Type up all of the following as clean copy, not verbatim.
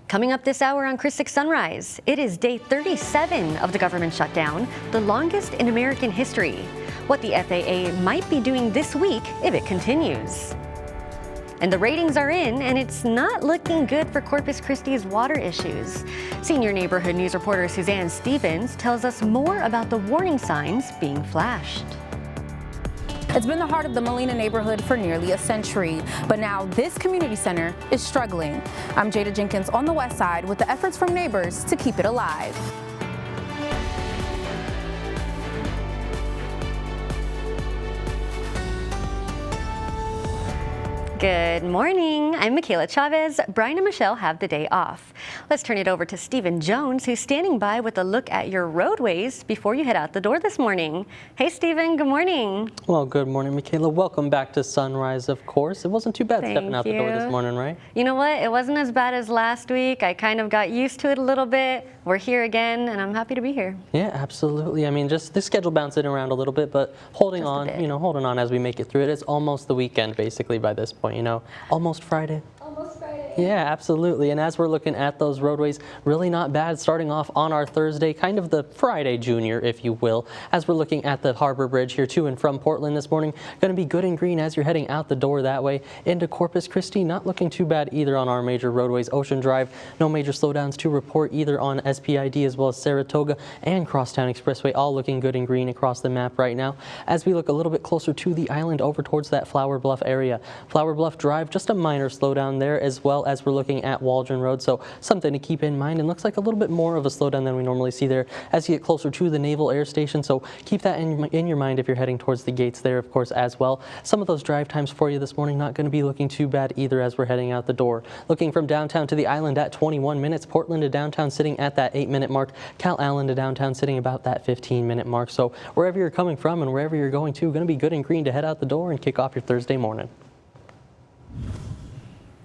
Coming up this hour on Chris 6 Sunrise, it is day 37 of the government shutdown, the longest in American history. What the FAA might be doing this week if it continues. And the ratings are in, and it's not looking good for Corpus Christi's water issues. Senior neighborhood news reporter Suzanne Stevens tells us more about the warning signs being flashed. It's been the heart of the Molina neighborhood for nearly a century, but now this community center is struggling. I'm Jada Jenkins on the west side with the efforts from neighbors to keep it alive. Good morning. I'm Michaela Chavez. Brian and Michelle have the day off. Let's turn it over to Stephen Jones, who's standing by with a look at your roadways before you head out the door this morning. Hey, Stephen, good morning. Well, good morning, Michaela. Welcome back to Sunrise, of course. It wasn't too bad stepping out the door this morning, right? You know what? It wasn't as bad as last week. I kind of got used to it a little bit. We're here again, and I'm happy to be here. Yeah, absolutely. I mean, just the schedule bouncing around a little bit, but holding on as we make it through it. It's almost the weekend, basically, by this point. Almost Friday. Almost Friday. Yeah, absolutely. And as we're looking at those roadways, really not bad starting off on our Thursday, kind of the Friday junior, if you will, as we're looking at the Harbor Bridge here to and from Portland this morning. Going to be good and green as you're heading out the door that way into Corpus Christi. Not looking too bad either on our major roadways. Ocean Drive, no major slowdowns to report either on SPID as well as Saratoga and Crosstown Expressway, all looking good and green across the map right now. As we look a little bit closer to the island over towards that Flower Bluff area. Flower Bluff Drive, just a minor slowdown there, as well as we're looking at Waldron Road, so something to keep in mind, and looks like a little bit more of a slowdown than we normally see there as you get closer to the Naval Air Station, so keep that in your mind if you're heading towards the gates there, of course, as well. Some of those drive times for you this morning not going to be looking too bad either as we're heading out the door. Looking from downtown to the island at 21 minutes, Portland to downtown sitting at that 8-minute mark, Cal Allen to downtown sitting about that 15-minute mark, so wherever you're coming from and wherever you're going to, going to be good and green to head out the door and kick off your Thursday morning.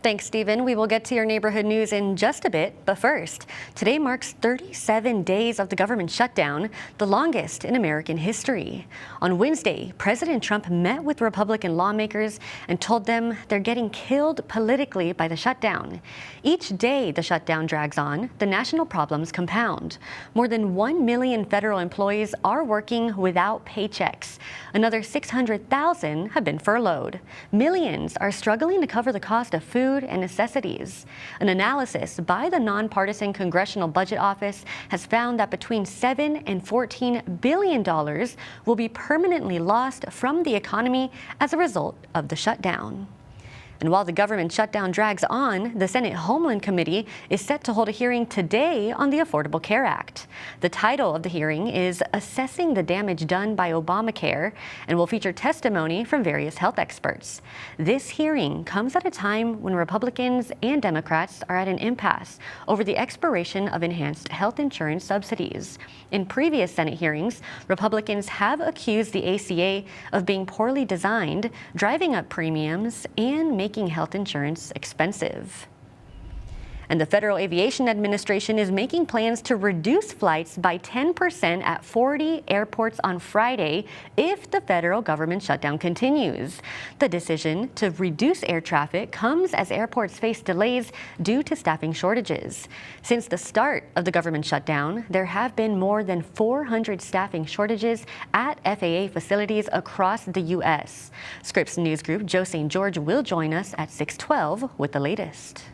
Thanks, Stephen. We will get to your neighborhood news in just a bit, but first, today marks 37 days of the government shutdown, the longest in American history. On Wednesday, President Trump met with Republican lawmakers and told them they're getting killed politically by the shutdown. Each day the shutdown drags on, the national problems compound. More than 1 million federal employees are working without paychecks. Another 600,000 have been furloughed. Millions are struggling to cover the cost of food and necessities. An analysis by the nonpartisan Congressional Budget Office has found that between $7 and $14 billion will be permanently lost from the economy as a result of the shutdown. And while the government shutdown drags on, the Senate Homeland Committee is set to hold a hearing today on the Affordable Care Act. The title of the hearing is Assessing the Damage Done by Obamacare and will feature testimony from various health experts. This hearing comes at a time when Republicans and Democrats are at an impasse over the expiration of enhanced health insurance subsidies. In previous Senate hearings, Republicans have accused the ACA of being poorly designed, driving up premiums, and making health insurance expensive. And the Federal Aviation Administration is making plans to reduce flights by 10% at 40 airports on Friday if the federal government shutdown continues. The decision to reduce air traffic comes as airports face delays due to staffing shortages. Since the start of the government shutdown, there have been more than 400 staffing shortages at FAA facilities across the U.S. Scripps News Group Joe St. George will join us at 6:12 with the latest.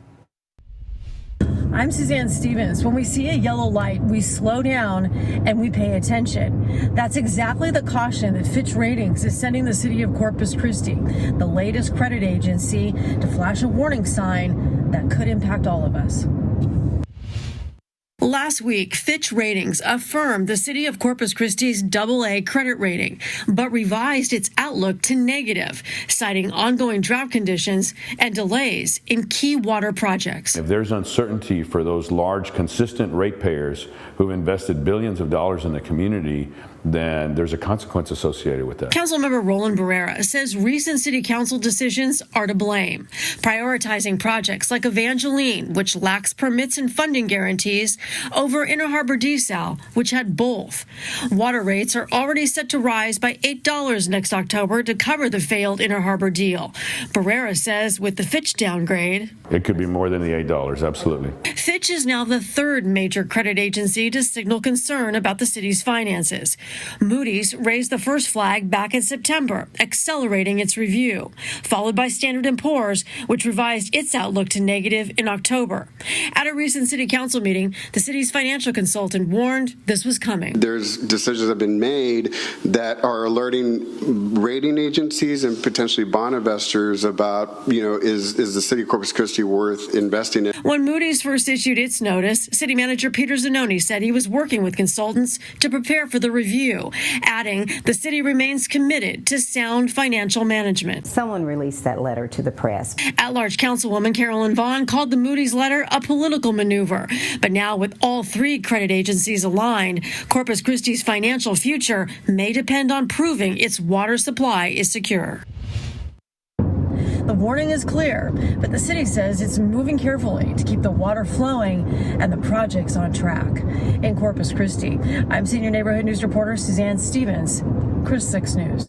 I'm Suzanne Stevens. When we see a yellow light, we slow down and we pay attention. That's exactly the caution that Fitch Ratings is sending the city of Corpus Christi, the latest credit agency, to flash a warning sign that could impact all of us. Last week, Fitch Ratings affirmed the city of Corpus Christi's AA credit rating, but revised its outlook to negative, citing ongoing drought conditions and delays in key water projects. If there's uncertainty for those large, consistent ratepayers who've invested billions of dollars in the community, then there's a consequence associated with that. Councilmember Roland Barrera says recent city council decisions are to blame, prioritizing projects like Evangeline, which lacks permits and funding guarantees, over Inner Harbor DeSalle, which had both. Water rates are already set to rise by $8 next October to cover the failed Inner Harbor deal. Barrera says with the Fitch downgrade, It could be more than the $8, absolutely. Fitch is now the third major credit agency to signal concern about the city's finances. Moody's raised the first flag back in September, accelerating its review, followed by Standard & Poor's, which revised its outlook to negative in October. At a recent city council meeting, the city's financial consultant warned this was coming. There's decisions that have been made that are alerting rating agencies and potentially bond investors about, is the city of Corpus Christi worth investing in? When Moody's first issued its notice, City Manager Peter Zanoni said he was working with consultants to prepare for the review, adding the city remains committed to sound financial management. Someone released that letter to the press. At-large Councilwoman Carolyn Vaughn called the Moody's letter a political maneuver. But now with all three credit agencies aligned, Corpus Christi's financial future may depend on proving its water supply is secure. The warning is clear, but the city says it's moving carefully to keep the water flowing and the projects on track. In Corpus Christi, I'm Senior Neighborhood News reporter Suzanne Stevens, Chris 6 News.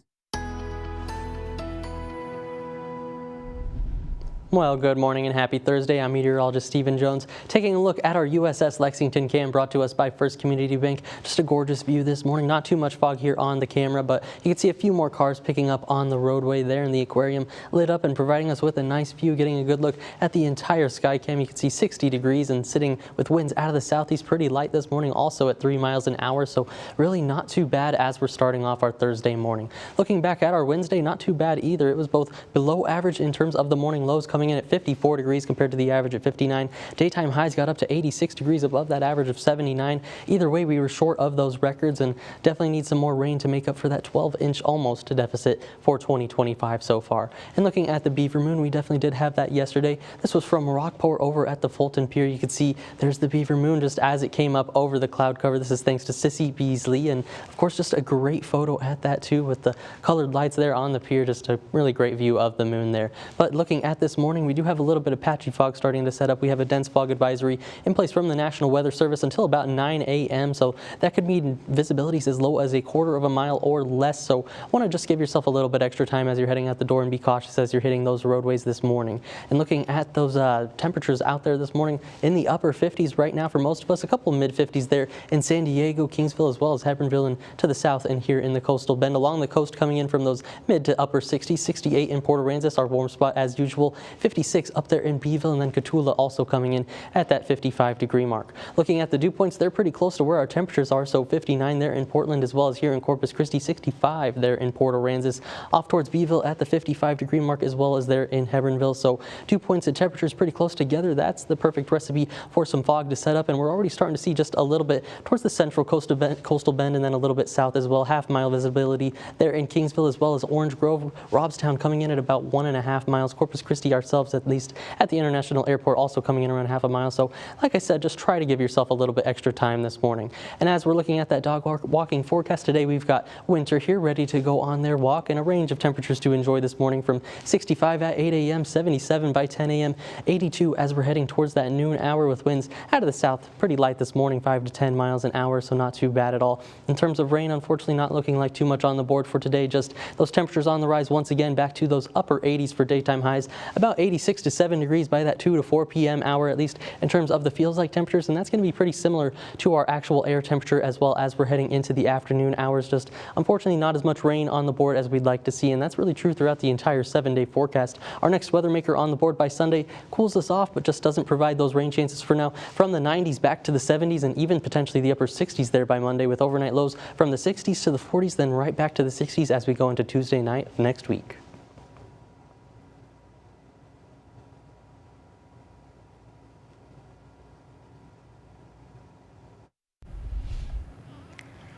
Well, good morning and happy Thursday. I'm meteorologist Stephen Jones. Taking a look at our USS Lexington cam brought to us by First Community Bank. Just a gorgeous view this morning. Not too much fog here on the camera, but you can see a few more cars picking up on the roadway there, in the aquarium lit up and providing us with a nice view, getting a good look at the entire sky cam. You can see 60 degrees and sitting with winds out of the southeast, pretty light this morning, also at 3 miles an hour. So really not too bad as we're starting off our Thursday morning. Looking back at our Wednesday, not too bad either. It was both below average in terms of the morning lows, coming in at 54 degrees compared to the average at 59. Daytime highs got up to 86 degrees above that average of 79. Either way, we were short of those records and definitely need some more rain to make up for that 12-inch almost deficit for 2025 so far. And looking at the Beaver Moon, we definitely did have that yesterday. This was from Rockport over at the Fulton Pier. You can see there's the Beaver Moon just as it came up over the cloud cover. This is thanks to Sissy Beasley, and of course just a great photo at that too with the colored lights there on the pier. Just a really great view of the moon there. But looking at this morning, we do have a little bit of patchy fog starting to set up. We have a dense fog advisory in place from the National Weather Service until about 9 a.m. So that could mean visibilities as low as a quarter of a mile or less. So want to just give yourself a little bit extra time as you're heading out the door and be cautious as you're hitting those roadways this morning. And looking at those temperatures out there this morning, in the upper 50s right now for most of us, a couple mid 50s there in San Diego, Kingsville, as well as Hebronville and to the south and here in the coastal bend. Along the coast coming in from those mid to upper 60s, 68 in Port Aransas, our warm spot as usual, 56 up there in Beeville, and then Cotulla also coming in at that 55-degree mark. Looking at the dew points, they're pretty close to where our temperatures are, so 59 there in Portland as well as here in Corpus Christi, 65 there in Port Aransas, off towards Beeville at the 55-degree mark as well as there in Hebronville. So dew points and temperatures pretty close together. That's the perfect recipe for some fog to set up, and we're already starting to see just a little bit towards the central coastal bend and then a little bit south as well. Half-mile visibility there in Kingsville as well as Orange Grove. Robstown coming in at about 1.5 miles. Corpus Christi ourselves, at least at the International Airport, also coming in around half a mile. So like I said, just try to give yourself a little bit extra time this morning. And as we're looking at that dog walking forecast today, we've got winter here ready to go on their walk and a range of temperatures to enjoy this morning from 65 at 8 a.m., 77 by 10 a.m., 82 as we're heading towards that noon hour with winds out of the south pretty light this morning, 5 to 10 miles an hour, so not too bad at all. In terms of rain, unfortunately not looking like too much on the board for today. Just those temperatures on the rise once again, back to those upper 80s for daytime highs, about 86 to 7 degrees by that 2 to 4 p.m. hour, at least in terms of the feels like temperatures, and that's going to be pretty similar to our actual air temperature as well as we're heading into the afternoon hours. Just unfortunately not as much rain on the board as we'd like to see, and that's really true throughout the entire 7-day forecast. Our next weather maker on the board by Sunday cools us off, but just doesn't provide those rain chances for now. From the 90s back to the 70s and even potentially the upper 60s there by Monday, with overnight lows from the 60s to the 40s, then right back to the 60s as we go into Tuesday night of next week.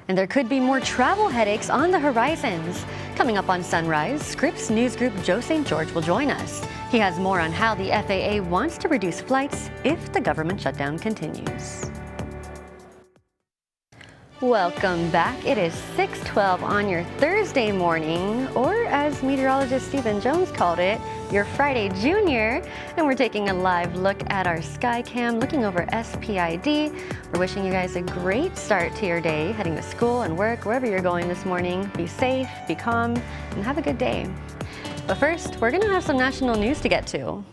And there could be more travel headaches on the horizons. Coming up on Sunrise, Scripps News Group Joe St. George will join us. He has more on how the FAA wants to reduce flights if the government shutdown continues. Welcome back. It is 6:12 on your Thursday morning, or as meteorologist Stephen Jones called it, your Friday Junior. And we're taking a live look at our Skycam, looking over SPID. We're wishing you guys a great start to your day, heading to school and work, wherever you're going this morning. Be safe, be calm, and have a good day. But first, we're going to have some national news to get to.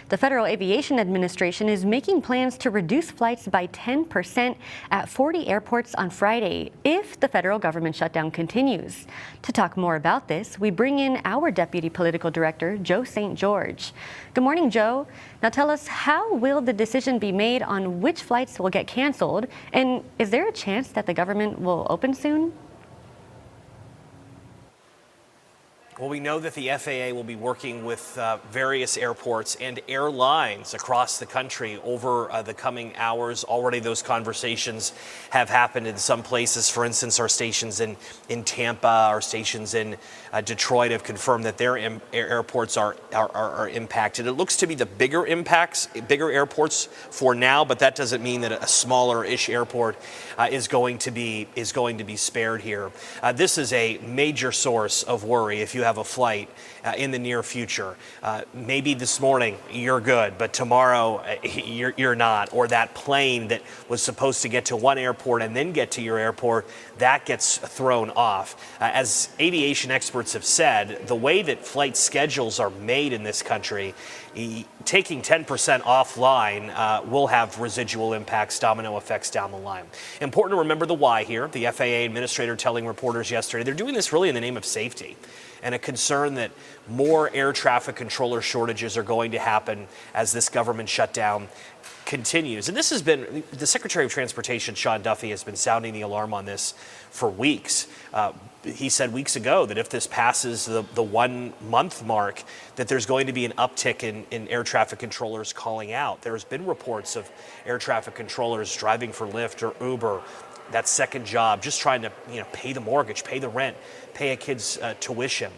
The Federal Aviation Administration is making plans to reduce flights by 10% at 40 airports on Friday if the federal government shutdown continues. To talk more about this, we bring in our Deputy Political Director, Joe St. George. Good morning, Joe. Now tell us, how will the decision be made on which flights will get canceled? And is there a chance that the government will open soon? Well, we know that the FAA will be working with various airports and airlines across the country over the coming hours. Already those conversations have happened in some places. For instance, our stations in Tampa, our stations in Detroit have confirmed that their airports are impacted. It looks to be the bigger airports for now, but that doesn't mean that a smaller-ish airport is going to be spared here. This is a major source of worry if you have a flight in the near future. Maybe this morning you're good, but tomorrow you're not. Or that plane that was supposed to get to one airport and then get to your airport, that gets thrown off. As aviation experts have said, the way that flight schedules are made in this country, taking 10% offline will have residual impacts, domino effects down the line. Important to remember the why here. The FAA administrator telling reporters yesterday, they're doing this really in the name of safety, and a concern that more air traffic controller shortages are going to happen as this government shutdown continues. And this has been, the Secretary of Transportation, Sean Duffy, has been sounding the alarm on this for weeks. He said weeks ago that if this passes the 1 month mark, that there's going to be an uptick in air traffic controllers calling out. There's been reports of air traffic controllers driving for Lyft or Uber, that second job, just trying to pay the mortgage, pay the rent, pay a kid's tuition.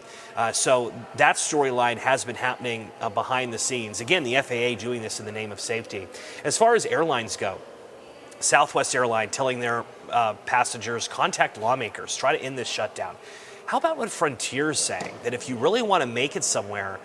So that storyline has been happening behind the scenes. Again, the FAA doing this in the name of safety. As far as airlines go, Southwest Airlines telling their passengers, contact lawmakers, try to end this shutdown. How about what Frontier's saying, that if you really want to make it somewhere,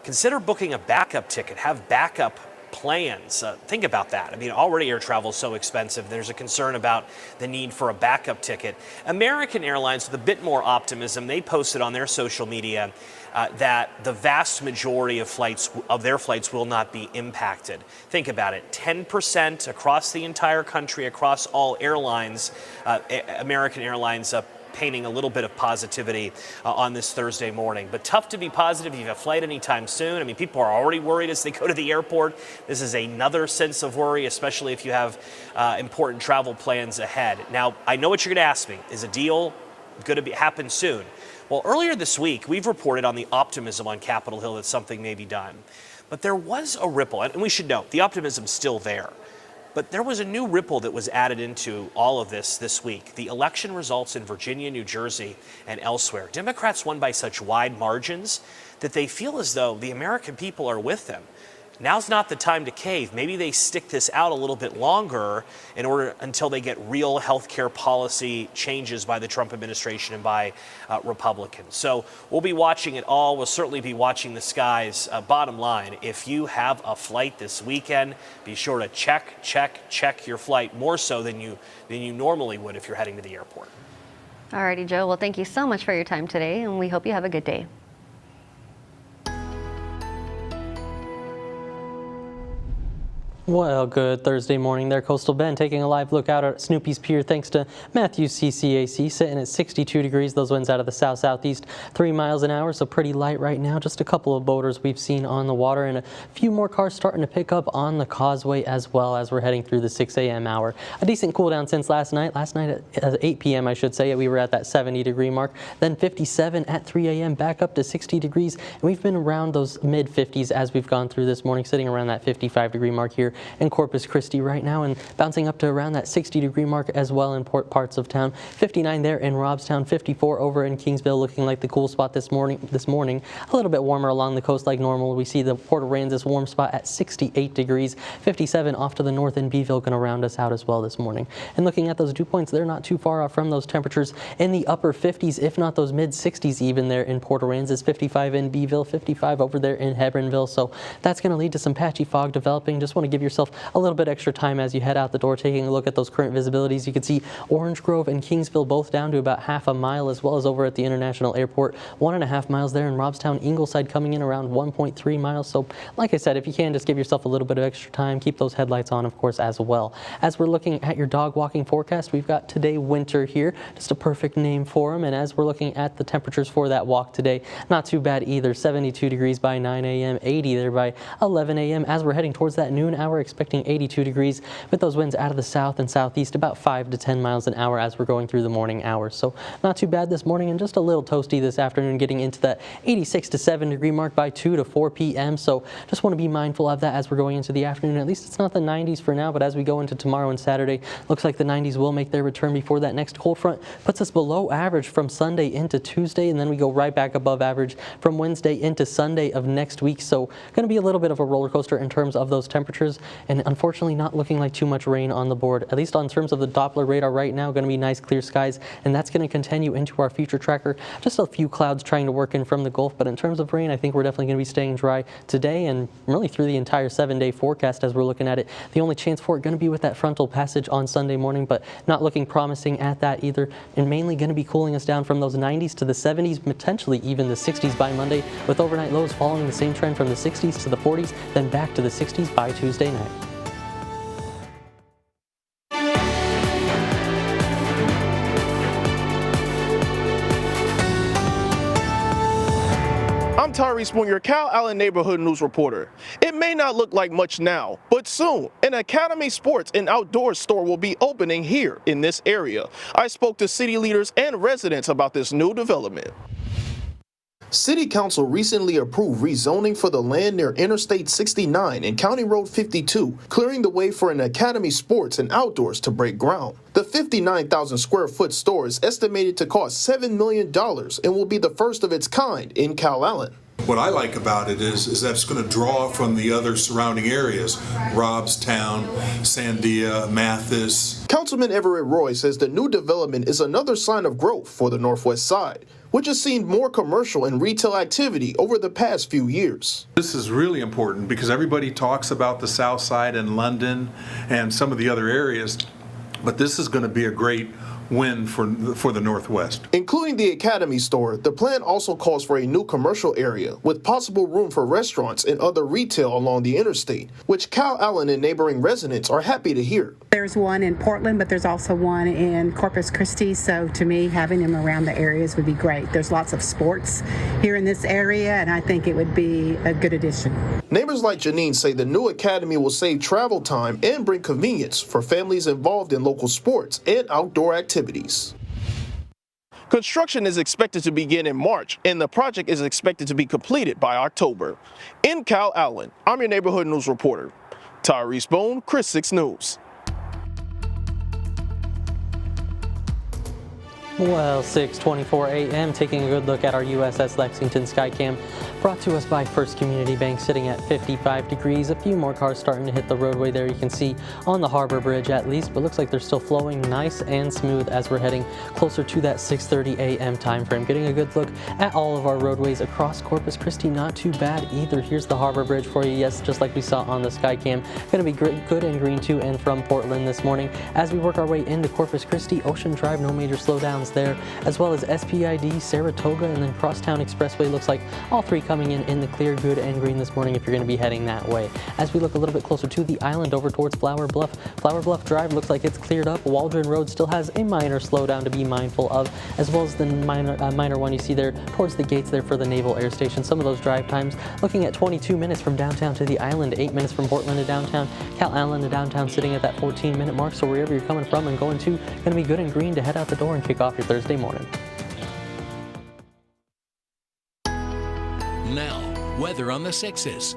consider booking a backup ticket, have backup plans. Think about that. I mean, already air travel is so expensive. There's a concern about the need for a backup ticket. American Airlines, with a bit more optimism, they posted on their social media that the vast majority of their flights will not be impacted. Think about it, 10% across the entire country, across all airlines. American Airlines painting a little bit of positivity on this Thursday morning. But tough to be positive if you have a flight anytime soon. I mean, people are already worried as they go to the airport. This is another sense of worry, especially if you have important travel plans ahead. Now, I know what you're going to ask me. Is a deal going to happen soon? Well, earlier this week, we've reported on the optimism on Capitol Hill that something may be done. But there was a ripple, and we should note, the optimism's still there. But there was a new ripple that was added into all of this week. The election results in Virginia, New Jersey, and elsewhere. Democrats won by such wide margins that they feel as though the American people are with them. Now's not the time to cave. Maybe they stick this out a little bit longer until they get real healthcare policy changes by the Trump administration and by Republicans. So we'll be watching it all. We'll certainly be watching the skies. Bottom line, if you have a flight this weekend, be sure to check your flight more so than you normally would if you're heading to the airport. Alrighty, Joe. Well, thank you so much for your time today, and we hope you have a good day. Well, good Thursday morning there, Coastal Bend. Taking a live look out at Snoopy's Pier thanks to Matthews CCAC, sitting at 62 degrees. Those winds out of the south-southeast, 3 miles an hour, so pretty light right now. Just a couple of boaters we've seen on the water, and a few more cars starting to pick up on the causeway as well as we're heading through the 6 a.m. hour. A decent cool down since last night. Last night at 8 p.m., I should say, we were at that 70-degree mark. Then 57 at 3 a.m., back up to 60 degrees. And we've been around those mid-50s as we've gone through this morning, sitting around that 55-degree mark here in Corpus Christi right now, and bouncing up to around that 60-degree mark as well in parts of town. 59 there in Robstown, 54 over in Kingsville, looking like the cool spot this morning. A little bit warmer along the coast like normal. We see the Port Aransas warm spot at 68 degrees. 57 off to the north in Beeville, going to round us out as well this morning. And looking at those dew points, they're not too far off from those temperatures in the upper 50s, if not those mid 60s even there in Port Aransas. 55 in Beeville, 55 over there in Hebronville. So that's going to lead to some patchy fog developing. Just want to give yourself a little bit extra time as you head out the door, taking a look at those current visibilities. You can see Orange Grove and Kingsville both down to about half a mile, as well as over at the International Airport, 1.5 miles there in Robstown. Ingleside coming in around 1.3 miles. So like I said, if you can, just give yourself a little bit of extra time. Keep those headlights on, of course, as well. As we're looking at your dog walking forecast, we've got today winter here, just a perfect name for them. And as we're looking at the temperatures for that walk today, not too bad either. 72 degrees by 9 a.m., 80 there by 11 a.m. As we're heading towards that noon hour, expecting 82 degrees with those winds out of the south and southeast, about 5 to 10 miles an hour as we're going through the morning hours. So not too bad this morning, and just a little toasty this afternoon, getting into that 86 to 7 degree mark by 2 to 4 p.m. So just want to be mindful of that as we're going into the afternoon. At least it's not the 90s for now, but as we go into tomorrow and Saturday, looks like the 90s will make their return before that next cold front puts us below average from Sunday into Tuesday, and then we go right back above average from Wednesday into Sunday of next week. So going to be a little bit of a roller coaster in terms of those temperatures, and unfortunately not looking like too much rain on the board, at least on terms of the Doppler radar right now. Going to be nice clear skies, and that's going to continue into our future tracker. Just a few clouds trying to work in from the Gulf, but in terms of rain, I think we're definitely going to be staying dry today and really through the entire 7-day forecast as we're looking at it. The only chance for it going to be with that frontal passage on Sunday morning, but not looking promising at that either, and mainly going to be cooling us down from those 90s to the 70s, potentially even the 60s by Monday, with overnight lows following the same trend from the 60s to the 40s, then back to the 60s by Tuesday night. I'm Tyree Spoon, your Cal Allen Neighborhood News reporter. It may not look like much now, but soon an Academy Sports and Outdoors store will be opening here in this area. I spoke to city leaders and residents about this new development. City Council recently approved rezoning for the land near Interstate 69 and County Road 52, clearing the way for an Academy Sports and Outdoors to break ground. The 59,000 square foot store is estimated to cost $7 million and will be the first of its kind in Cal Allen. What I like about it is that it's going to draw from the other surrounding areas, Robstown, Sandia, Mathis. Councilman Everett Roy says the new development is another sign of growth for the Northwest Side, which has seen more commercial and retail activity over the past few years. This is really important because everybody talks about the South Side and London and some of the other areas, but this is going to be a great win for the Northwest. Including the Academy store, the plan also calls for a new commercial area with possible room for restaurants and other retail along the interstate, which Cal Allen and neighboring residents are happy to hear. There's one in Portland, but there's also one in Corpus Christi, so to me, having them around the areas would be great. There's lots of sports here in this area, and I think it would be a good addition. Neighbors like Janine say the new academy will save travel time and bring convenience for families involved in local sports and outdoor activities. Construction is expected to begin in March, and the project is expected to be completed by October. In Cal Allen, I'm your neighborhood news reporter, Tyree Spoon, Chris 6 News. Well, 6:24 a.m. taking a good look at our USS Lexington Skycam, brought to us by First Community Bank, sitting at 55 degrees. A few more cars starting to hit the roadway there, you can see on the Harbor Bridge at least, but looks like they're still flowing nice and smooth as we're heading closer to that 6:30 a.m. time frame. Getting a good look at all of our roadways across Corpus Christi, not too bad either. Here's the Harbor Bridge for you. Yes, just like we saw on the Skycam, going to be good and green to and from Portland this morning. As we work our way into Corpus Christi, Ocean Drive, no major slowdowns there, as well as SPID, Saratoga, and then Crosstown Expressway. Looks like all three coming in the clear, good and green this morning if you're going to be heading that way. As we look a little bit closer to the island over towards Flower Bluff Drive looks like it's cleared up. Waldron Road still has a minor slowdown to be mindful of, as well as the minor one you see there towards the gates there for the Naval Air Station. Some of those drive times looking at 22 minutes from downtown to the island, 8 minutes from Portland to downtown, Cal Allen to downtown sitting at that 14-minute mark. So wherever you're coming from and going to, going to be good and green to head out the door and kick off your Thursday morning. Now, weather on the 6s.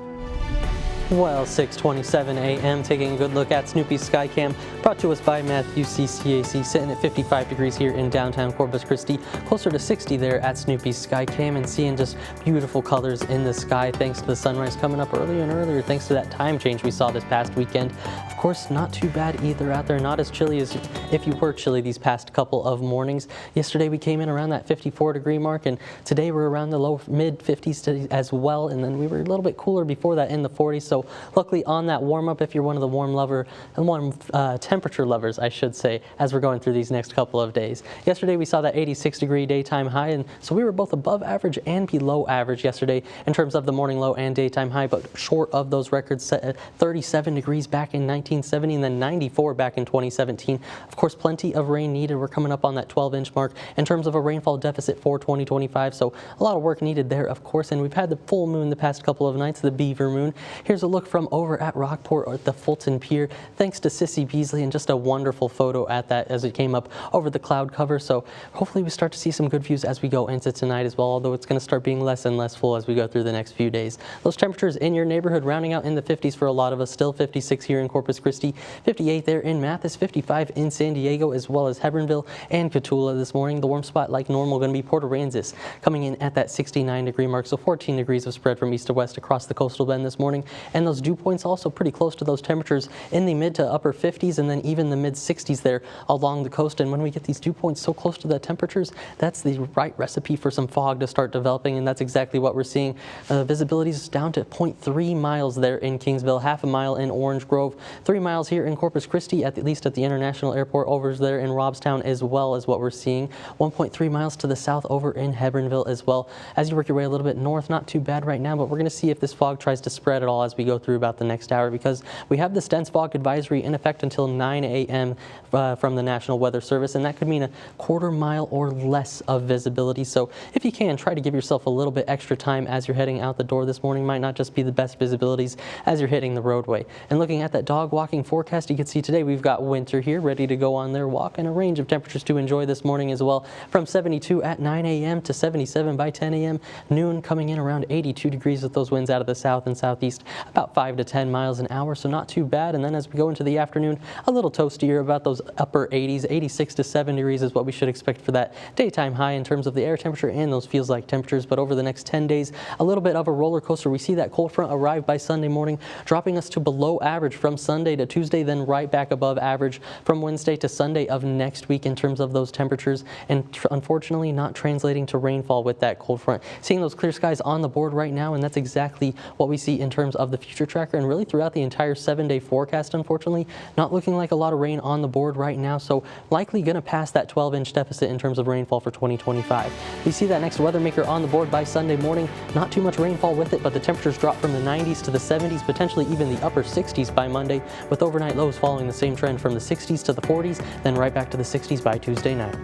Well, 6:27 a.m. taking a good look at Snoopy's Skycam, brought to us by Matthew CCAC, sitting at 55 degrees here in downtown Corpus Christi, closer to 60 there at Snoopy's Skycam, and seeing just beautiful colors in the sky thanks to the sunrise coming up earlier and earlier thanks to that time change we saw this past weekend. Of course, not too bad either out there, not as chilly as if you were chilly these past couple of mornings. Yesterday we came in around that 54 degree mark, and today we're around the low mid 50s as well, and then we were a little bit cooler before that in the 40s. So luckily on that warm up, if you're one of the warm temperature lovers, I should say, as we're going through these next couple of days. Yesterday we saw that 86 degree daytime high, and so we were both above average and below average yesterday in terms of the morning low and daytime high, but short of those records set at 37 degrees back in 1970 and then 94 back in 2017. Of course, plenty of rain needed. We're coming up on that 12-inch mark in terms of a rainfall deficit for 2025, so a lot of work needed there, of course, and we've had the full moon the past couple of nights, the Beaver Moon. Here's a look from over at Rockport at the Fulton Pier, thanks to Sissy Beasley, and just a wonderful photo at that as it came up over the cloud cover. So hopefully we start to see some good views as we go into tonight as well, although it's going to start being less and less full as we go through the next few days. Those temperatures in your neighborhood rounding out in the 50s for a lot of us, still 56 here in Corpus Christi, 58 there in Mathis, 55 in San Diego, as well as Hebronville and Cotulla this morning. The warm spot like normal going to be Port Aransas, coming in at that 69 degree mark, so 14 degrees of spread from east to west across the coastal bend this morning, and those dew points also pretty close to those temperatures in the mid to upper 50s and then even the mid 60s there along the coast. And when we get these dew points so close to the temperatures, that's the right recipe for some fog to start developing, and that's exactly what we're seeing. Visibility is down to 0.3 miles there in Kingsville, half a mile in Orange Grove, 3 miles here in Corpus Christi, at least at the International Airport, over there in Robstown as well as what we're seeing, 1.3 miles to the south over in Hebronville as well. As you work your way a little bit north, not too bad right now, but we're going to see if this fog tries to spread at all as we go through about the next hour, because we have this dense fog advisory in effect until 9 a.m. From the National Weather Service, and that could mean a quarter mile or less of visibility. So if you can, try to give yourself a little bit extra time as you're heading out the door this morning. Might not just be the best visibilities as you're hitting the roadway. And looking at that dog walking forecast, you can see today we've got winter here ready to go on their walk, and a range of temperatures to enjoy this morning as well, from 72 at 9 a.m. to 77 by 10 a.m. Noon coming in around 82 degrees with those winds out of the south and southeast, about 5 to 10 miles an hour, so not too bad. And then as we go into the afternoon, a little toastier, about those upper 80s, 86 to 7 degrees is what we should expect for that daytime high in terms of the air temperature and those feels like temperatures. But over the next 10 days, a little bit of a roller coaster. We see that cold front arrive by Sunday morning, dropping us to below average from Sunday to Tuesday, then right back above average from Wednesday to Sunday of next week in terms of those temperatures, and unfortunately not translating to rainfall with that cold front. Seeing those clear skies on the board right now, and that's exactly what we see in terms of the future tracker and really throughout the entire 7-day forecast. Unfortunately, not looking like a lot of rain on the board right now, so likely going to pass that 12-inch deficit in terms of rainfall for 2025. We see that next weather maker on the board by Sunday morning. Not too much rainfall with it, but the temperatures drop from the 90s to the 70s, potentially even the upper 60s by Monday, with overnight lows following the same trend from the 60s to the 40s, then right back to the 60s by Tuesday night.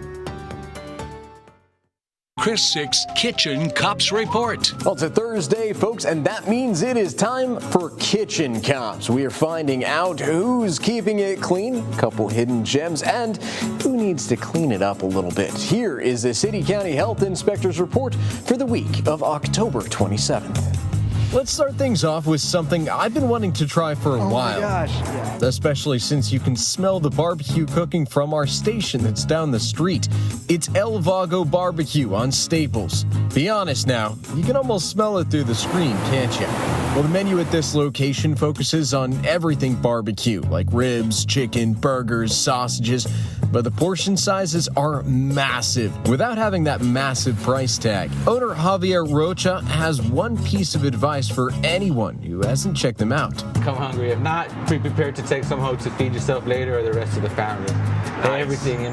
Chris 6 Kitchen Cops Report. Well, it's a Thursday, folks, and that means it is time for Kitchen Cops. We are finding out who's keeping it clean, a couple hidden gems, and who needs to clean it up a little bit. Here is the City County Health Inspector's report for the week of October 27th. Let's start things off with something I've been wanting to try for a while. My gosh. Yeah. Especially since you can smell the barbecue cooking from our station that's down the street. It's El Vago Barbecue on Staples. Be honest now, you can almost smell it through the screen, can't you? Well, the menu at this location focuses on everything barbecue, like ribs, chicken, burgers, sausages, but the portion sizes are massive without having that massive price tag. Owner Javier Rocha has one piece of advice for anyone who hasn't checked them out. Come hungry. If not, be prepared to take some home to feed yourself later or the rest of the family. Nice. Everything,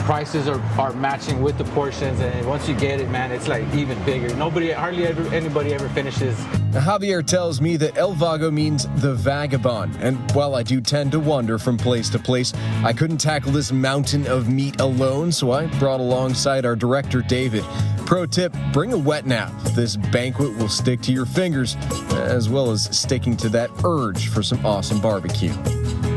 prices are matching with the portions, and once you get it, man, it's like even bigger. Hardly anybody ever finishes. Javier tells me that El Vago means the vagabond, and while I do tend to wander from place to place, I couldn't tackle this mountain of meat alone, so I brought alongside our director, David. Pro tip, bring a wet nap. This banquet will stick to your fingers, as well as sticking to that urge for some awesome barbecue.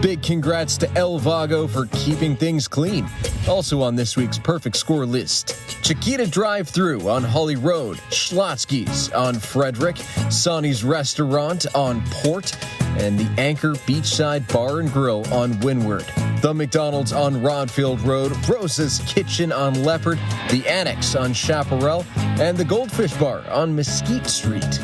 Big congrats to El Vago for keeping things clean. Also on this week's Perfect Score list, Chiquita Drive-Thru on Holly Road, Schlotsky's on Frederick, Sonny's Restaurant on Port, and the Anchor Beachside Bar and Grill on Windward. The McDonald's on Rodfield Road, Rosa's Kitchen on Leopard, the Annex on Chaparral, and the Goldfish Bar on Mesquite Street.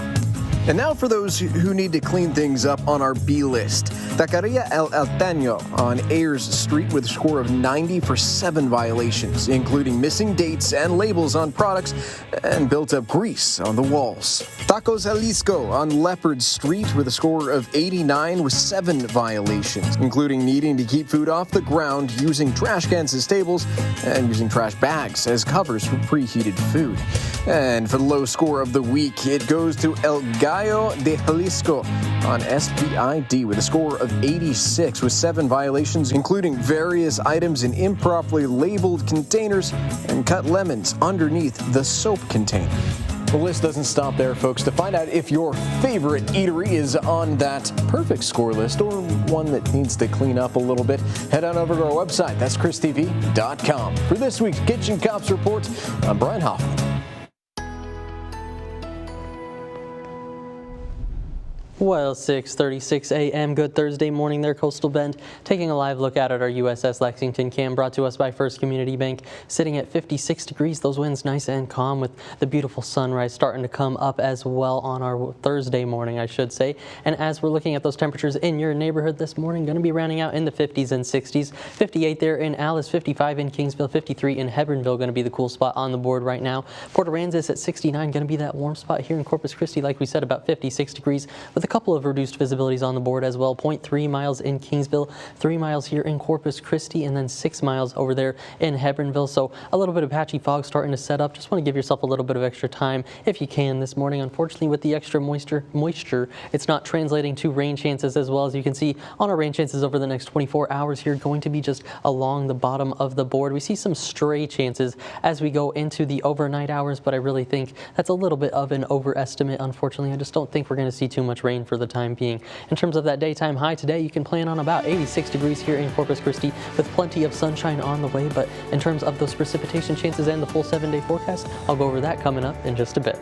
And now for those who need to clean things up on our B list. Taqueria El Alteño on Ayers Street with a score of 90 for 7 violations, including missing dates and labels on products and built up grease on the walls. Tacos Jalisco on Leopard Street with a score of 89 with 7 violations, including needing to keep food off the ground, using trash cans as tables, and using trash bags as covers for preheated food. And for the low score of the week, it goes to El Gallo de Jalisco on SPID with a score of 86 with 7 violations, including various items in improperly labeled containers and cut lemons underneath the soap container. The list doesn't stop there, folks. To find out if your favorite eatery is on that perfect score list or one that needs to clean up a little bit, head on over to our website. That's christv.com. For this week's Kitchen Cops Report, I'm Brian Hoffman. Well, 6:36 a.m. Good Thursday morning there, Coastal Bend. Taking a live look out at our USS Lexington cam brought to us by First Community Bank. Sitting at 56 degrees, those winds nice and calm with the beautiful sunrise starting to come up as well on our Thursday morning, I should say. And as we're looking at those temperatures in your neighborhood this morning, going to be rounding out in the 50s and 60s. 58 there in Alice, 55 in Kingsville, 53 in Hebronville, going to be the cool spot on the board right now. Port Aransas at 69, going to be that warm spot here in Corpus Christi, like we said, about 56 degrees with a couple of reduced visibilities on the board as well. 0.3 miles in Kingsville, 3 miles here in Corpus Christi, and then 6 miles over there in Hebronville. So a little bit of patchy fog starting to set up. Just want to give yourself a little bit of extra time if you can this morning. Unfortunately, with the extra moisture, it's not translating to rain chances as well. As you can see on our rain chances over the next 24 hours here, going to be just along the bottom of the board. We see some stray chances as we go into the overnight hours, but I really think that's a little bit of an overestimate. Unfortunately, I just don't think we're going to see too much rain for the time being. In terms of that daytime high today, you can plan on about 86 degrees here in Corpus Christi with plenty of sunshine on the way. But in terms of those precipitation chances and the full 7-day forecast, I'll go over that coming up in just a bit.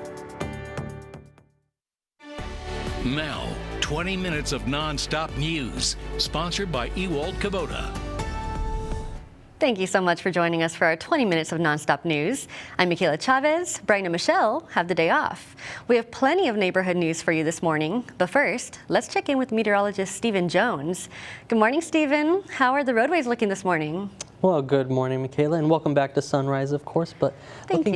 Now, 20 minutes of non-stop news, sponsored by Ewald Kubota. Thank you so much for joining us for our 20 minutes of nonstop news. I'm Michaela Chavez. Brian and Michelle have the day off. We have plenty of neighborhood news for you this morning. But first, let's check in with meteorologist Stephen Jones. Good morning, Stephen. How are the roadways looking this morning? Well, good morning, Michaela, and welcome back to Sunrise, of course, but looking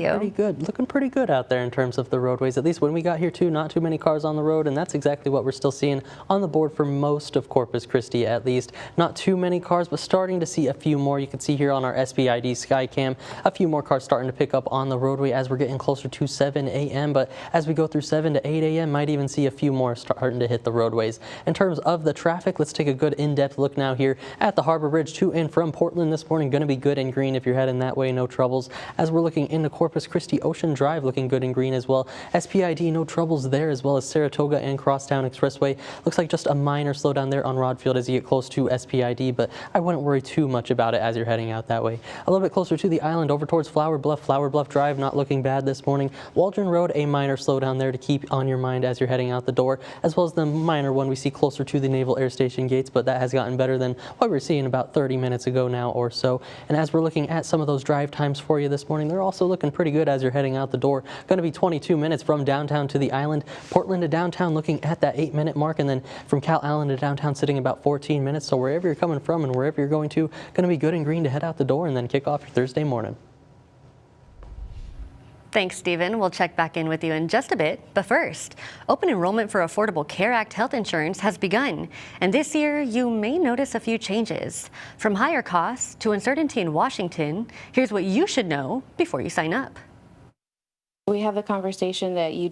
pretty good out there in terms of the roadways. At least when we got here, too, not too many cars on the road, and that's exactly what we're still seeing on the board for most of Corpus Christi, at least. Not too many cars, but starting to see a few more. You can see here on our SPID Skycam, a few more cars starting to pick up on the roadway as we're getting closer to 7 a.m., but as we go through 7 to 8 a.m., might even see a few more starting to hit the roadways. In terms of the traffic, let's take a good in-depth look now here at the Harbor Bridge to and from Portland this morning. Going to be good and green if you're heading that way, no troubles. As we're looking into Corpus Christi, Ocean Drive looking good and green as well. SPID, no troubles there, as well as Saratoga and Crosstown Expressway. Looks like just a minor slowdown there on Rodfield as you get close to SPID, but I wouldn't worry too much about it as you're heading out that way. A little bit closer to the island over towards Flower Bluff Drive, not looking bad this morning. Waldron Road, a minor slowdown there to keep on your mind as you're heading out the door, as well as the minor one we see closer to the Naval Air Station gates, but that has gotten better than what we were seeing about 30 minutes ago now or so. And as we're looking at some of those drive times for you this morning, they're also looking pretty good as you're heading out the door. Going to be 22 minutes from downtown to the island. Portland to downtown looking at that 8-minute mark, and then from Cal Allen to downtown sitting about 14 minutes. So wherever you're coming from and wherever you're going to, going to be good and green to head out the door and then kick off your Thursday morning. Thanks, Stephen. We'll check back in with you in just a bit. But first, open enrollment for Affordable Care Act health insurance has begun. And this year, you may notice a few changes. From higher costs to uncertainty in Washington, here's what you should know before you sign up. We have the conversation that you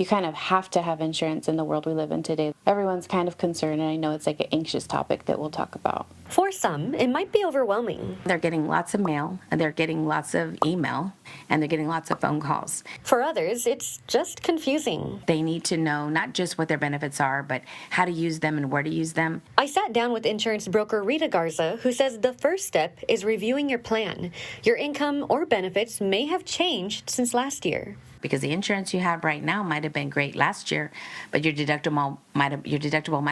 you kind of have to have insurance in the world we live in today. Everyone's kind of concerned, and I know it's like an anxious topic that we'll talk about. For some, it might be overwhelming. They're getting lots of mail, and they're getting lots of email, and they're getting lots of phone calls. For others, it's just confusing. They need to know not just what their benefits are, but how to use them and where to use them. I sat down with insurance broker Rita Garza, who says the first step is reviewing your plan. Your income or benefits may have changed since last year. Because the insurance you have right now might have been great last year, but your deductible might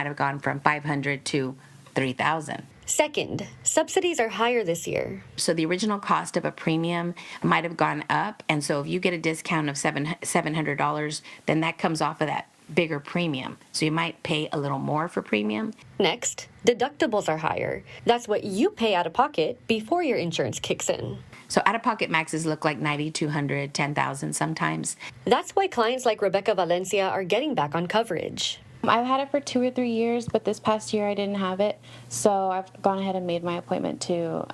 have gone from $500 to $3,000. Second, subsidies are higher this year. So the original cost of a premium might have gone up, and so if you get a discount of $700, then that comes off of that bigger premium. So you might pay a little more for premium. Next, deductibles are higher. That's what you pay out of pocket before your insurance kicks in. So out-of-pocket maxes look like $9,200, $10,000 sometimes. That's why clients like Rebecca Valencia are getting back on coverage. I've had it for 2 or 3 years, but this past year I didn't have it. So I've gone ahead and made my appointment to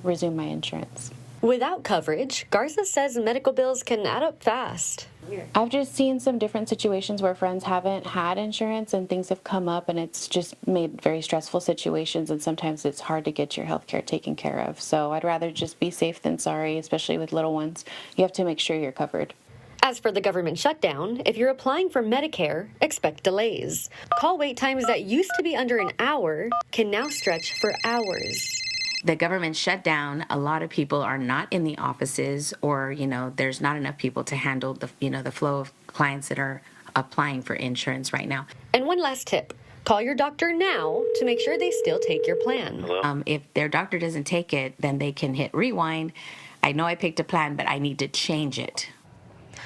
resume my insurance. Without coverage, Garza says medical bills can add up fast. I've just seen some different situations where friends haven't had insurance and things have come up, and it's just made very stressful situations, and sometimes it's hard to get your health care taken care of. So I'd rather just be safe than sorry, especially with little ones. You have to make sure you're covered. As for the government shutdown, if you're applying for Medicare, expect delays. Call wait times that used to be under an hour can now stretch for hours. The government shutdown, a lot of people are not in the offices, or, there's not enough people to handle the flow of clients that are applying for insurance right now. And one last tip. Call your doctor now to make sure they still take your plan. If their doctor doesn't take it, then they can hit rewind. I know I picked a plan, but I need to change it.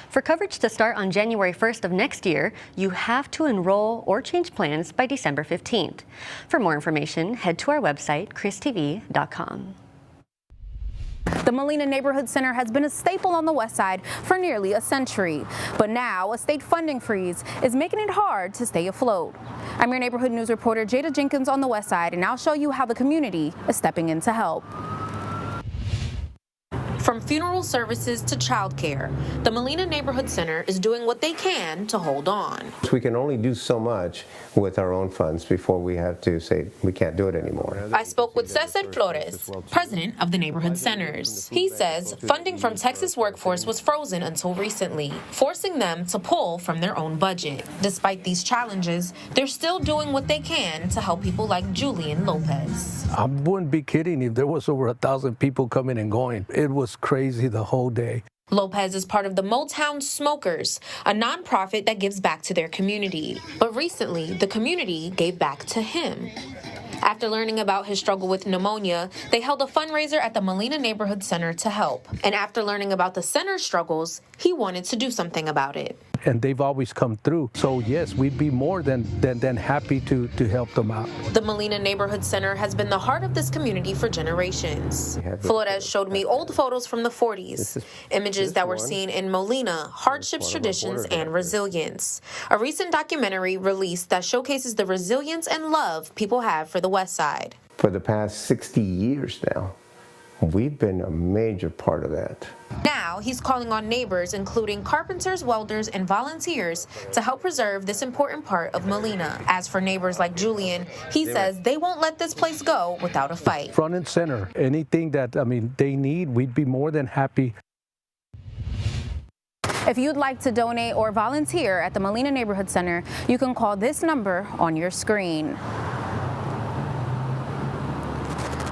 For coverage to start on January 1st of next year, you have to enroll or change plans by December 15th. For more information, head to our website, christv.com. The Molina Neighborhood Center has been a staple on the west side for nearly a century. But now a state funding freeze is making it hard to stay afloat. I'm your neighborhood news reporter Jada Jenkins on the west side, and I'll show you how the community is stepping in to help. From funeral services to childcare, the Molina Neighborhood Center is doing what they can to hold on. We can only do so much with our own funds before we have to say we can't do it anymore. I spoke with Cesar Flores, president of the Neighborhood Centers. He says funding from Texas Workforce was frozen until recently, forcing them to pull from their own budget. Despite these challenges, they're still doing what they can to help people like Julian Lopez. I wouldn't be kidding if there was over 1,000 people coming and going. It was crazy the whole day. Lopez is part of the Motown Smokers, a nonprofit that gives back to their community. But recently, the community gave back to him. After learning about his struggle with pneumonia, they held a fundraiser at the Molina Neighborhood Center to help. And after learning about the center's struggles, he wanted to do something about it. And they've always come through. So yes, we'd be more than happy to help them out. The Molina Neighborhood Center has been the heart of this community for generations. Flores showed me old photos from the 40s, images that were seen in Molina, hardships, traditions, and resilience. A recent documentary released that showcases the resilience and love people have for the West Side. For the past 60 years now, we've been a major part of that. Now, he's calling on neighbors, including carpenters, welders, and volunteers, to help preserve this important part of Molina. As for neighbors like Julian, he says they won't let this place go without a fight. Front and center, anything that, they need, we'd be more than happy. If you'd like to donate or volunteer at the Molina Neighborhood Center, you can call this number on your screen.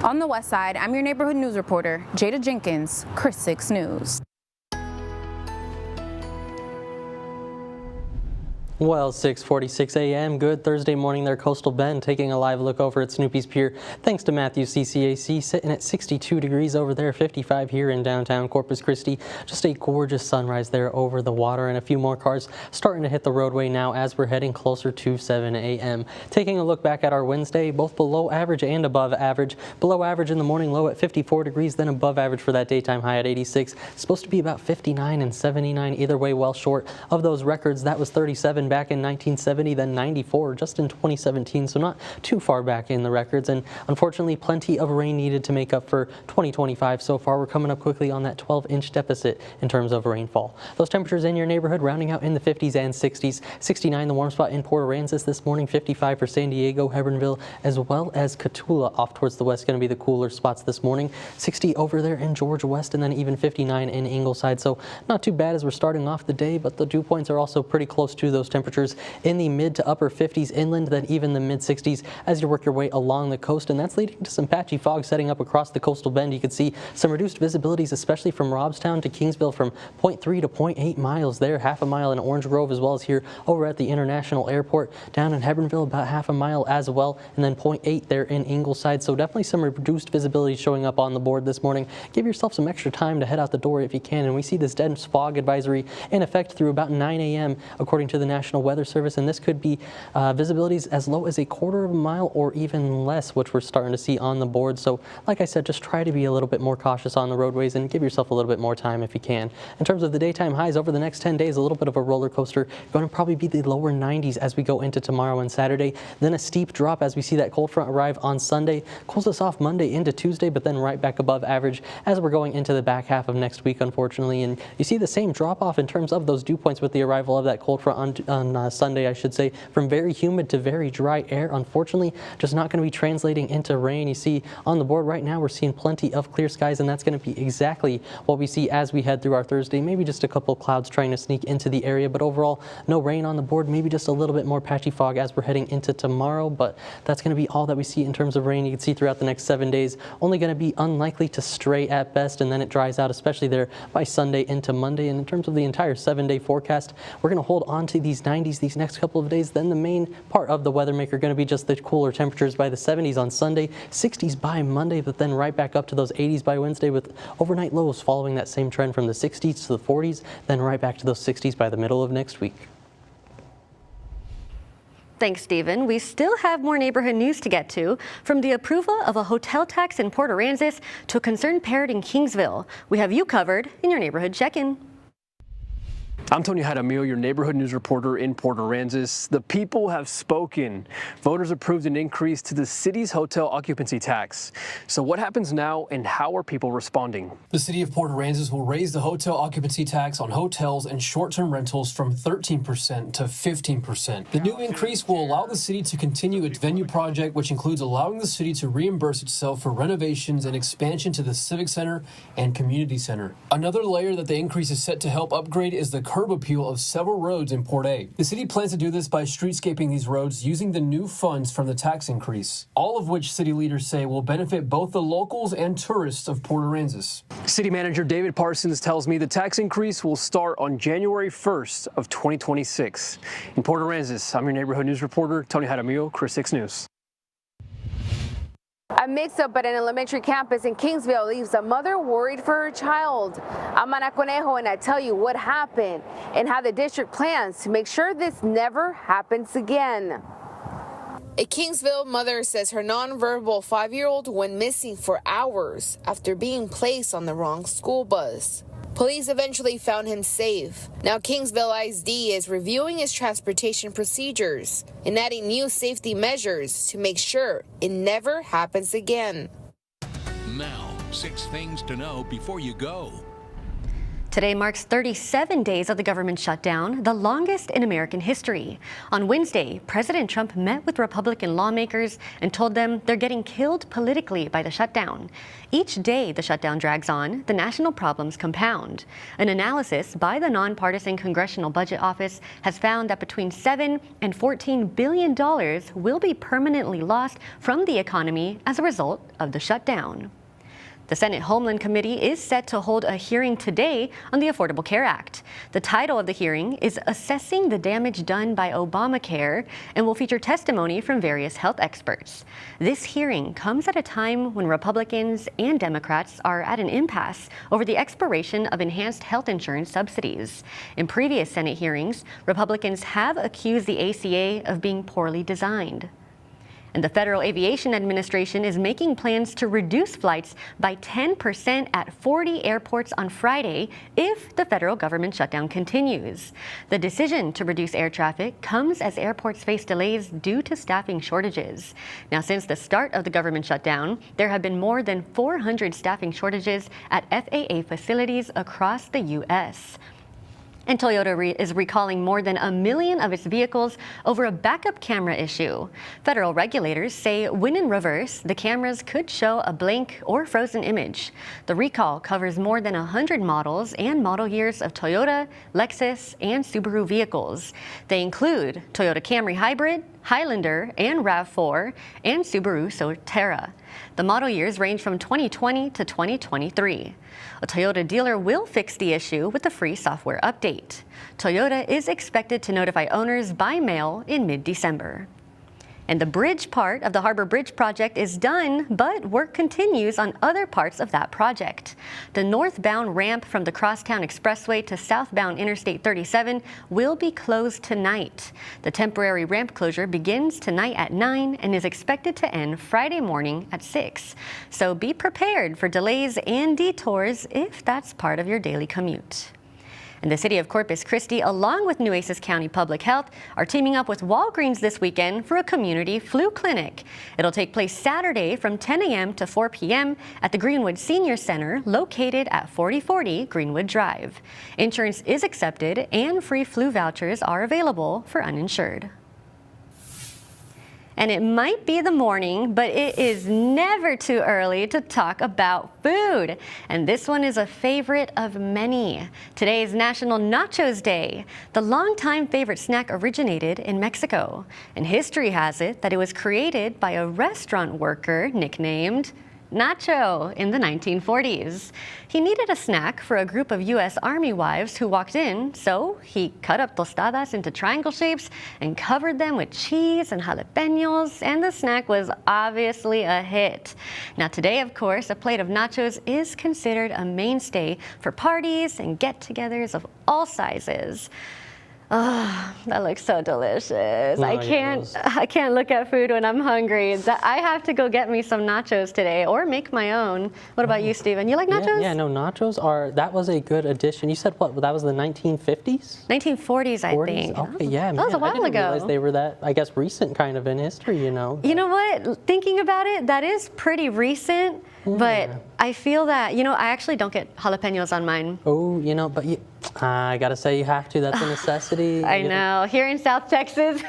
On the west side, I'm your neighborhood news reporter, Jada Jenkins, Chris 6 News. Well, 6:46 a.m. Good Thursday morning there, Coastal Bend, taking a live look over at Snoopy's Pier. Thanks to Matthews CCAC, sitting at 62 degrees over there, 55 here in downtown Corpus Christi. Just a gorgeous sunrise there over the water, and a few more cars starting to hit the roadway now as we're heading closer to 7 a.m. Taking a look back at our Wednesday, both below average and above average. Below average in the morning, low at 54 degrees, then above average for that daytime high at 86. It's supposed to be about 59 and 79. Either way, well short of those records. That was 37 back in 1970, then 94, just in 2017, so not too far back in the records. And unfortunately, plenty of rain needed to make up for 2025 so far. We're coming up quickly on that 12-inch deficit in terms of rainfall. Those temperatures in your neighborhood rounding out in the 50s and 60s. 69 the warm spot in Port Aransas this morning, 55 for San Diego, Hebbronville, as well as Cotulla off towards the west, going to be the cooler spots this morning. 60 over there in Georgia West, and then even 59 in Ingleside. So not too bad as we're starting off the day, but the dew points are also pretty close to those temperatures in the mid to upper 50s inland, then even the mid 60s as you work your way along the coast. And that's leading to some patchy fog setting up across the coastal bend. You can see some reduced visibilities, especially from Robstown to Kingsville, from 0.3 to 0.8 miles there, half a mile in Orange Grove, as well as here over at the International Airport. Down in Hebbronville, about half a mile as well, and then 0.8 there in Ingleside. So definitely some reduced visibility showing up on the board this morning. Give yourself some extra time to head out the door if you can. And we see this dense fog advisory in effect through about 9 a.m. according to the National Weather Service, and this could be visibilities as low as a quarter of a mile or even less, which we're starting to see on the board. So like I said, just try to be a little bit more cautious on the roadways and give yourself a little bit more time if you can. In terms of the daytime highs over the next 10 days, a little bit of a roller coaster, going to probably be the lower 90s as we go into tomorrow and Saturday. Then a steep drop as we see that cold front arrive on Sunday. Cools us off Monday into Tuesday, but then right back above average as we're going into the back half of next week, unfortunately. And you see the same drop off in terms of those dew points with the arrival of that cold front on Sunday, I should say, from very humid to very dry air. Unfortunately, just not going to be translating into rain. You see on the board right now, we're seeing plenty of clear skies, and that's going to be exactly what we see as we head through our Thursday. Maybe just a couple clouds trying to sneak into the area, but overall, no rain on the board. Maybe just a little bit more patchy fog as we're heading into tomorrow, but that's going to be all that we see in terms of rain. You can see throughout the next 7 days, only going to be unlikely to stray at best, and then it dries out, especially there by Sunday into Monday. And in terms of the entire 7-day forecast, we're going to hold on to these 90s these next couple of days. Then the main part of the weather maker going to be just the cooler temperatures by the 70s on Sunday, 60s by Monday, but then right back up to those 80s by Wednesday, with overnight lows following that same trend from the 60s to the 40s, then right back to those 60s by the middle of next week. Thanks, Stephen. We still have more neighborhood news to get to, from the approval of a hotel tax in Port Aransas to a concerned parrot in Kingsville. We have you covered in your neighborhood check-in. I'm Tony Jaramillo, your neighborhood news reporter in Port Aransas. The people have spoken. Voters approved an increase to the city's hotel occupancy tax. So what happens now, and how are people responding? The city of Port Aransas will raise the hotel occupancy tax on hotels and short-term rentals from 13% to 15%. The new increase will allow the city to continue its venue project, which includes allowing the city to reimburse itself for renovations and expansion to the Civic Center and Community Center. Another layer that the increase is set to help upgrade is the curb appeal of several roads in Port A. The city plans to do this by streetscaping these roads using the new funds from the tax increase, all of which city leaders say will benefit both the locals and tourists of Port Aransas. City Manager David Parsons tells me the tax increase will start on January 1st of 2026. In Port Aransas, I'm your neighborhood news reporter, Tony Jaramillo, Chris 6 News. A mix-up at an elementary campus in Kingsville leaves a mother worried for her child. I'm Ana Conejo, and I tell you what happened and how the district plans to make sure this never happens again. A Kingsville mother says her nonverbal 5-year-old went missing for hours after being placed on the wrong school bus. Police eventually found him safe. Now Kingsville ISD is reviewing its transportation procedures and adding new safety measures to make sure it never happens again. Now, 6 things to know before you go. Today marks 37 days of the government shutdown, the longest in American history. On Wednesday, President Trump met with Republican lawmakers and told them they're getting killed politically by the shutdown. Each day the shutdown drags on, the national problems compound. An analysis by the nonpartisan Congressional Budget Office has found that between $7 and $14 billion will be permanently lost from the economy as a result of the shutdown. The Senate Homeland Committee is set to hold a hearing today on the Affordable Care Act. The title of the hearing is Assessing the Damage Done by Obamacare and will feature testimony from various health experts. This hearing comes at a time when Republicans and Democrats are at an impasse over the expiration of enhanced health insurance subsidies. In previous Senate hearings, Republicans have accused the ACA of being poorly designed. And the Federal Aviation Administration is making plans to reduce flights by 10% at 40 airports on Friday if the federal government shutdown continues. The decision to reduce air traffic comes as airports face delays due to staffing shortages. Now, since the start of the government shutdown, there have been more than 400 staffing shortages at FAA facilities across the U.S. And Toyota is recalling more than 1 million of its vehicles over a backup camera issue. Federal regulators say when in reverse, the cameras could show a blank or frozen image. The recall covers more than 100 models and model years of Toyota, Lexus, and Subaru vehicles. They include Toyota Camry Hybrid, Highlander, and RAV4, and Subaru Solterra. The model years range from 2020 to 2023. A Toyota dealer will fix the issue with a free software update. Toyota is expected to notify owners by mail in mid-December. And the bridge part of the Harbor Bridge project is done, but work continues on other parts of that project. The northbound ramp from the Crosstown Expressway to southbound Interstate 37 will be closed tonight. The temporary ramp closure begins tonight at 9 and is expected to end Friday morning at 6. So be prepared for delays and detours if that's part of your daily commute. And the city of Corpus Christi, along with Nueces County Public Health, are teaming up with Walgreens this weekend for a community flu clinic. It'll take place Saturday from 10 a.m. to 4 p.m. at the Greenwood Senior Center, located at 4040 Greenwood Drive. Insurance is accepted and free flu vouchers are available for uninsured. And it might be the morning, but it is never too early to talk about food. And this one is a favorite of many. Today is National Nachos Day. The longtime favorite snack originated in Mexico. And history has it that it was created by a restaurant worker nicknamed Nacho in the 1940s. He needed a snack for a group of U.S. Army wives who walked in, so he cut up tostadas into triangle shapes and covered them with cheese and jalapenos, and the snack was obviously a hit. Now today, of course, a plate of nachos is considered a mainstay for parties and get-togethers of all sizes. Oh, that looks so delicious. Oh, I can't look at food when I'm hungry. I have to go get me some nachos today or make my own. What about you, Steven? You like nachos? Yeah, no, nachos that was a good addition. You said what, that was the 1950s? 1940s, I think. Okay, yeah, that was a while I didn't ago. realize they were that, I guess, recent kind of in history, you know. You know what? Thinking about it, that is pretty recent, but I feel that, you know, I actually don't get jalapenos on mine. Oh, you know, but I gotta say you have to. That's a necessity. I know. Here in South Texas,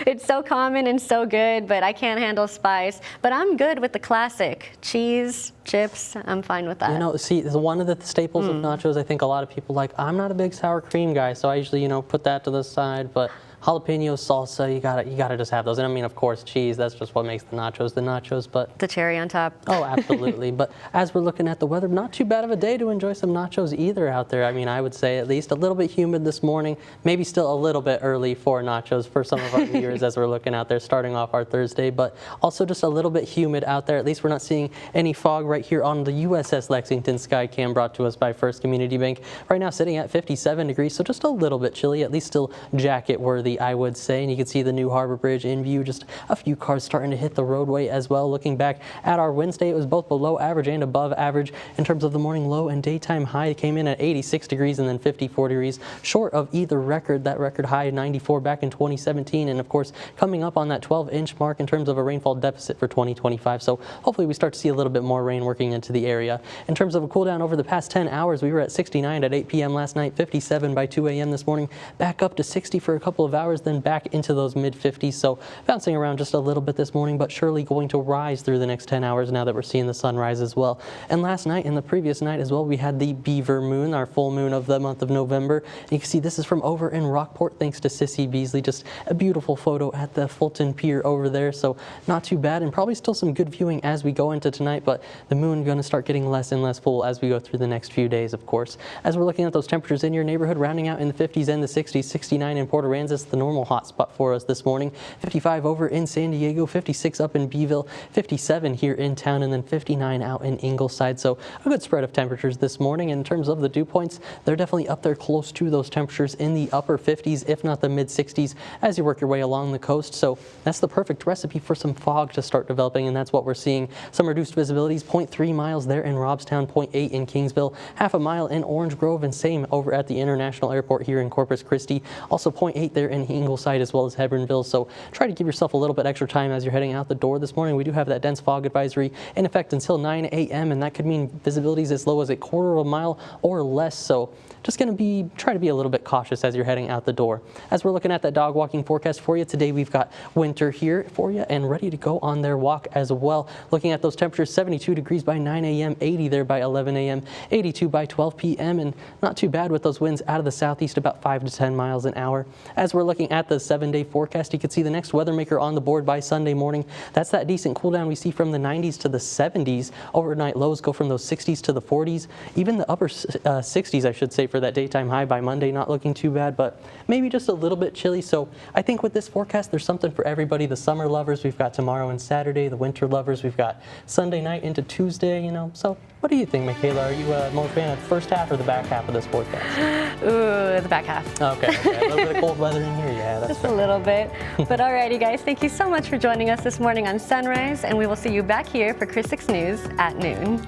it's so common and so good, but I can't handle spice. But I'm good with the classic cheese, chips. I'm fine with that. You know, see, one of the staples of nachos, I think a lot of people like. I'm not a big sour cream guy, so I usually, you know, put that to the side. But jalapeno, salsa, you gotta just have those. And I mean, of course, cheese. That's just what makes the nachos. But the cherry on top. Oh, absolutely. But as we're looking at the weather, not too bad of a day to enjoy some nachos either out there. I mean, I would say at least a little bit humid this morning. Maybe still a little bit early for nachos for some of our viewers as we're looking out there, starting off our Thursday. But also just a little bit humid out there. At least we're not seeing any fog right here on the USS Lexington Skycam, brought to us by First Community Bank. Right now sitting at 57 degrees, so just a little bit chilly, at least still jacket worthy, I would say. And you can see the new Harbor Bridge in view, just a few cars starting to hit the roadway as well. Looking back at our Wednesday, it was both below average and above average in terms of the morning low and daytime high. It came in at 86 degrees and then 54 degrees, short of either record. That record high 94 back in 2017, and of course coming up on that 12-inch mark in terms of a rainfall deficit for 2025. So hopefully we start to see a little bit more rain working into the area. In terms of a cool down over the past 10 hours, we were at 69 at 8 p.m. last night, 57 by 2 a.m. this morning, back up to 60 for a couple of hours, then back into those mid-50s. So bouncing around just a little bit this morning, but surely going to rise through the next 10 hours now that we're seeing the sun rise as well. And last night and the previous night as well, we had the Beaver Moon, our full moon of the month of November. And you can see this is from over in Rockport, thanks to Sissy Beasley. Just a beautiful photo at the Fulton Pier over there. So not too bad, and probably still some good viewing as we go into tonight, but the moon going to start getting less and less full as we go through the next few days, of course. As we're looking at those temperatures in your neighborhood, rounding out in the 50s and the 60s, 69 in Port Aransas, the normal hot spot for us this morning. 55 over in San Diego, 56 up in Beeville, 57 here in town, and then 59 out in Ingleside. So a good spread of temperatures this morning. In terms of the dew points, they're definitely up there close to those temperatures in the upper 50s, if not the mid 60s, as you work your way along the coast. So that's the perfect recipe for some fog to start developing, and that's what we're seeing. Some reduced visibilities, 0.3 miles there in Robstown, 0.8 in Kingsville, half a mile in Orange Grove, and same over at the International Airport here in Corpus Christi. Also 0.8 there in Ingleside as well as Hebronville. So try to give yourself a little bit extra time as you're heading out the door this morning. We do have that dense fog advisory in effect until 9 a.m. and that could mean visibilities as low as a quarter of a mile or less. So just going to try to be a little bit cautious as you're heading out the door. As we're looking at that dog walking forecast for you today, we've got winter here for you and ready to go on their walk as well. Looking at those temperatures, 72 degrees by 9 a.m., 80 there by 11 a.m., 82 by 12 p.m., and not too bad with those winds out of the southeast, about 5 to 10 miles an hour. As we're looking at the 7-day forecast, you can see the next weather maker on the board by Sunday morning. That's that decent cool down we see from the 90s to the 70s. Overnight lows go from those 60s to the 40s, even the upper 60s, I should say, for that daytime high by Monday. Not looking too bad, but maybe just a little bit chilly. So I think with this forecast, there's something for everybody. The summer lovers, we've got tomorrow and Saturday. The winter lovers, we've got Sunday night into Tuesday, So what do you think, Michaela? Are you more a fan of the first half or the back half of this forecast? Ooh, the back half. Okay. A little bit of cold weather in here, yeah. That's just a little bit. But alrighty, guys, thank you so much for joining us this morning on Sunrise, and we will see you back here for Chris 6 News at noon.